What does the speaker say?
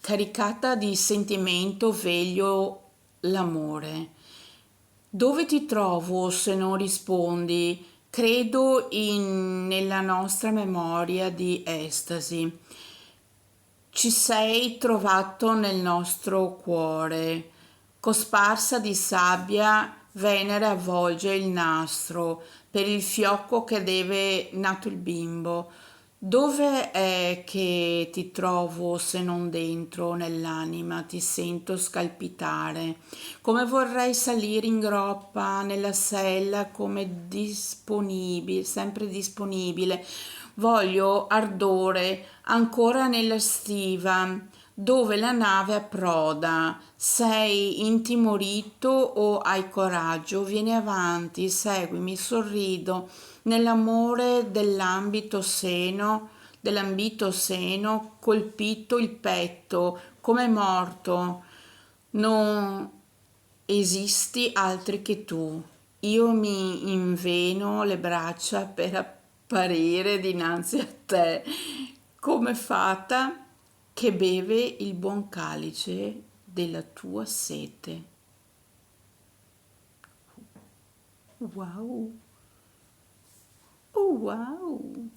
caricata di sentimento veglio l'amore. Dove ti trovo se non rispondi? Credo nella nostra memoria di estasi. Ci sei trovato nel nostro cuore. Cosparsa di sabbia, Venere avvolge il nastro per il fiocco che deve nato il bimbo. Dove è che ti trovo se non dentro nell'anima? Ti sento scalpitare. Come vorrei salire in groppa nella sella come disponibile, sempre disponibile. Voglio ardore ancora nella stiva dove la nave approda. Sei intimorito o hai coraggio? Vieni avanti, seguimi, sorrido nell'amore dell'ambito seno, colpito il petto, come morto. Non esisti altri che tu. Io mi inveno le braccia per apparire dinanzi a te, come fata che beve il buon calice della tua sete. Wow, oh wow.